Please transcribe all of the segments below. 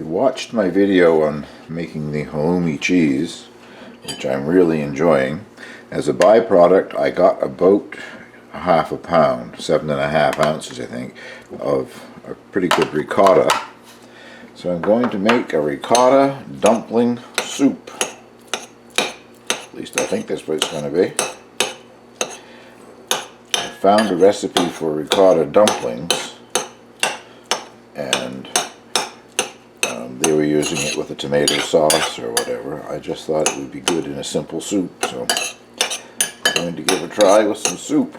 You watched my video on making the halloumi cheese, which I'm really enjoying. As a byproduct, I got about half a pound, 7.5 ounces I think, of a pretty good ricotta. So I'm going to make a ricotta dumpling soup. At least I think that's what it's going to be. I found a recipe for ricotta dumplings, and they were using it with a tomato sauce or whatever. I just thought it would be good in a simple soup, so I'm going to give it a try with some soup.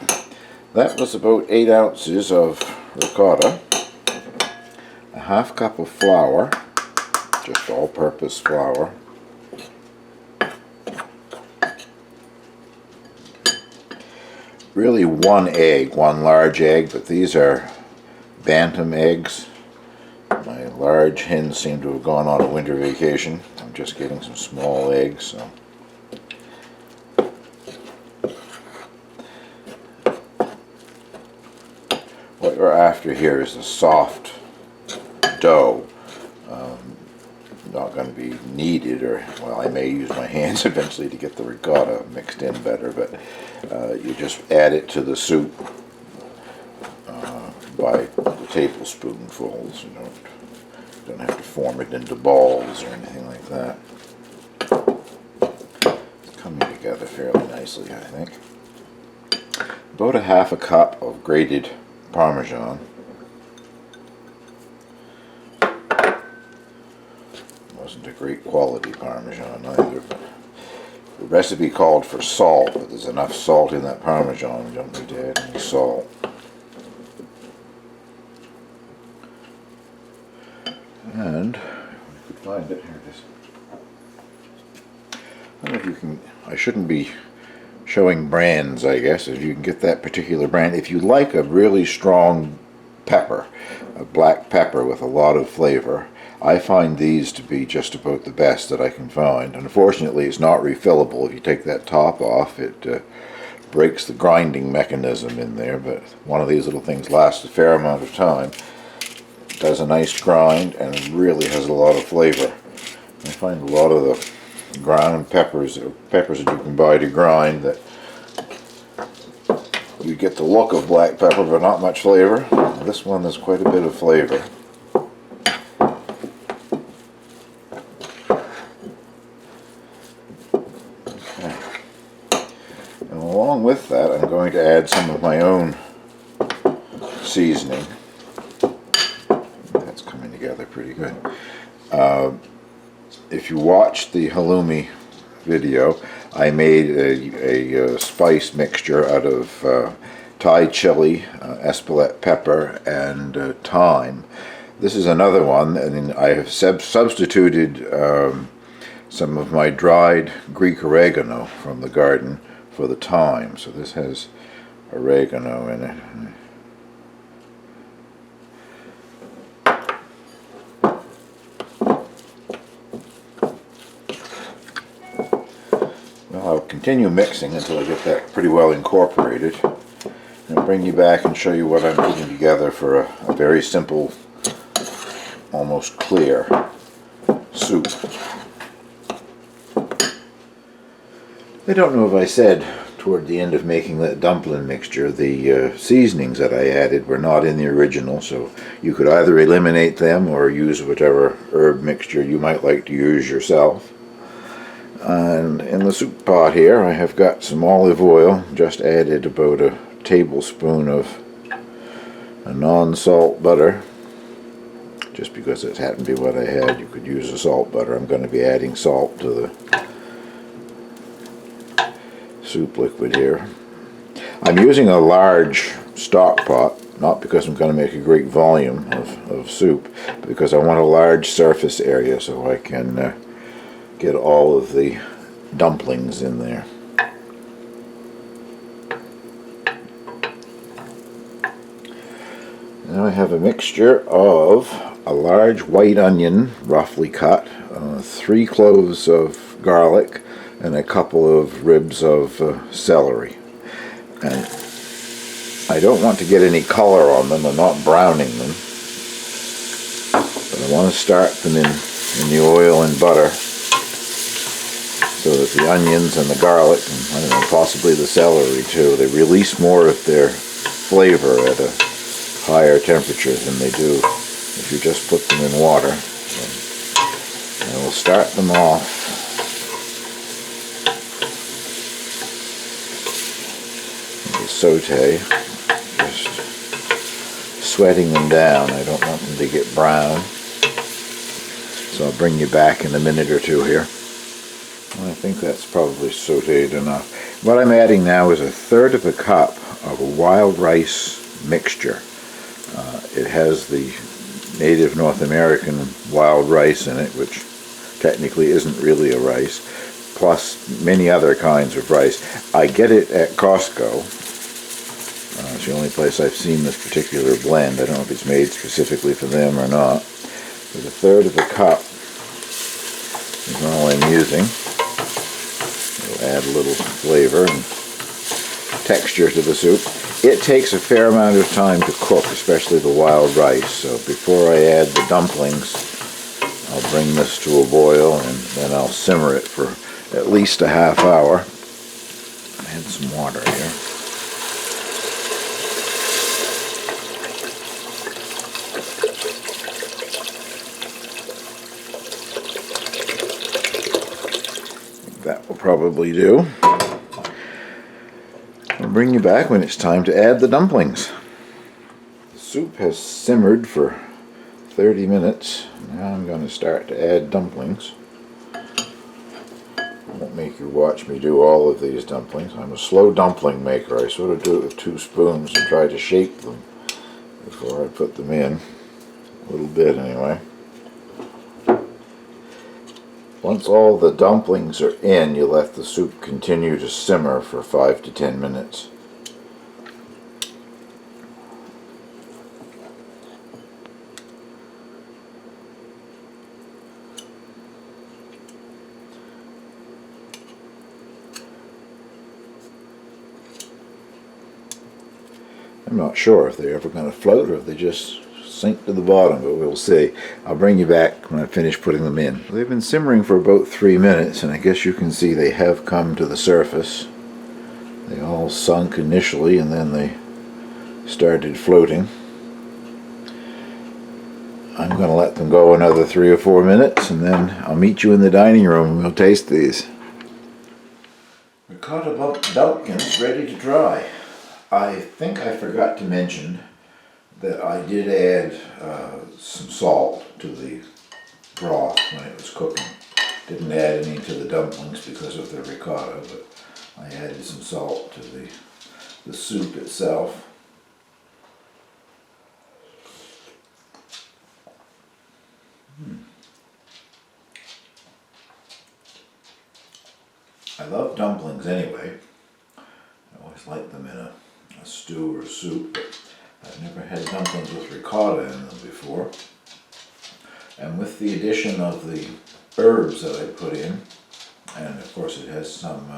That was about 8 ounces of ricotta, a half cup of flour, just all-purpose flour, really one egg, one large egg, but these are bantam eggs. My large hens seem to have gone on a winter vacation. I'm just getting some small eggs. So. What we're after here is a soft dough. Not going to be kneaded, or, well, I may use my hands eventually to get the ricotta mixed in better, but you just add it to the soup by the tablespoonfuls. You don't have to form it into balls or anything like that. It's coming together fairly nicely, I think. About a half a cup of grated Parmesan. Wasn't a great quality Parmesan either, but the recipe called for salt, but there's enough salt in that Parmesan, we don't need to add any salt. And if we could find it, here it is. I don't know if you can, I shouldn't be showing brands, I guess, if you can get that particular brand. If you like a really strong pepper, a black pepper with a lot of flavor, I find these to be just about the best that I can find. Unfortunately, it's not refillable. If you take that top off, it breaks the grinding mechanism in there, but one of these little things lasts a fair amount of time. It does a nice grind and really has a lot of flavor. I find a lot of the ground peppers that you can buy to grind, that you get the look of black pepper but not much flavor. This one has quite a bit of flavor. Okay. And along with that, I'm going to add some of my own seasoning. That's coming together pretty good. If you watched the halloumi video, I made a spice mixture out of Thai chili, Espelette pepper, and thyme. This is another one, and I have substituted some of my dried Greek oregano from the garden for the thyme. So this has oregano in it. I'll continue mixing until I get that pretty well incorporated, and I'll bring you back and show you what I'm putting together for a very simple, almost clear soup. I don't know if I said toward the end of making that dumpling mixture, the seasonings that I added were not in the original, so you could either eliminate them or use whatever herb mixture you might like to use yourself. And in the soup pot here, I have got some olive oil. Just added about a tablespoon of a non-salt butter, just because it happened to be what I had. You could use a salt butter. I'm going to be adding salt to the soup liquid here. I'm using a large stock pot, not because I'm going to make a great volume of soup, but because I want a large surface area so I can get all of the dumplings in there. Now I have a mixture of a large white onion, roughly cut, 3 cloves of garlic, and a couple of ribs of celery. And I don't want to get any color on them. I'm not browning them. But I want to start them in the oil and butter so that the onions and the garlic, and I don't know, possibly the celery too, they release more of their flavor at a higher temperature than they do if you just put them in water. So, and we'll start them off with a saute, just sweating them down. I don't want them to get brown. So I'll bring you back in a minute or two here. I think that's probably sauteed enough. What I'm adding now is 1/3 of a cup of a wild rice mixture. It has the native North American wild rice in it, which technically isn't really a rice, plus many other kinds of rice. I get it at Costco. It's the only place I've seen this particular blend. I don't know if it's made specifically for them or not. But 1/3 of a cup is all I'm using. It'll add a little flavor and texture to the soup. It takes a fair amount of time to cook, especially the wild rice. So before I add the dumplings, I'll bring this to a boil and then I'll simmer it for at least a half hour. Add some water here. That will probably do. I'll bring you back when it's time to add the dumplings. The soup has simmered for 30 minutes. Now I'm going to start to add dumplings. I won't make you watch me do all of these dumplings. I'm a slow dumpling maker. I sort of do it with 2 spoons and try to shape them before I put them in. A little bit anyway. Once all the dumplings are in, you let the soup continue to simmer for 5 to 10 minutes. I'm not sure if they're ever going to float or if they just sink to the bottom, but we'll see. I'll bring you back when I finish putting them in. They've been simmering for about 3 minutes, and I guess you can see they have come to the surface. They all sunk initially, and then they started floating. I'm going to let them go another 3 or 4 minutes, and then I'll meet you in the dining room and we'll taste these. Ricotta dumplings ready to try. I think I forgot to mention that I did add some salt to the broth when it was cooking. Didn't add any to the dumplings because of the ricotta, but I added some salt to the soup itself. I love dumplings anyway. I always like them in a stew or soup, but I've never had dumplings with ricotta in them before. And with the addition of the herbs that I put in, and of course it has some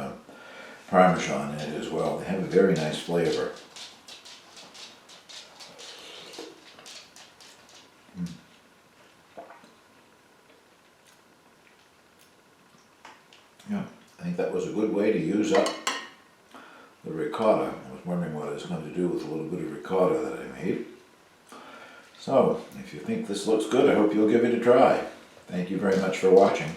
Parmesan in it as well, they have a very nice flavor. Yeah, I think that was a good way to use up the ricotta. I was wondering what I was going to do with a little bit of ricotta that I made. So, if you think this looks good, I hope you'll give it a try. Thank you very much for watching.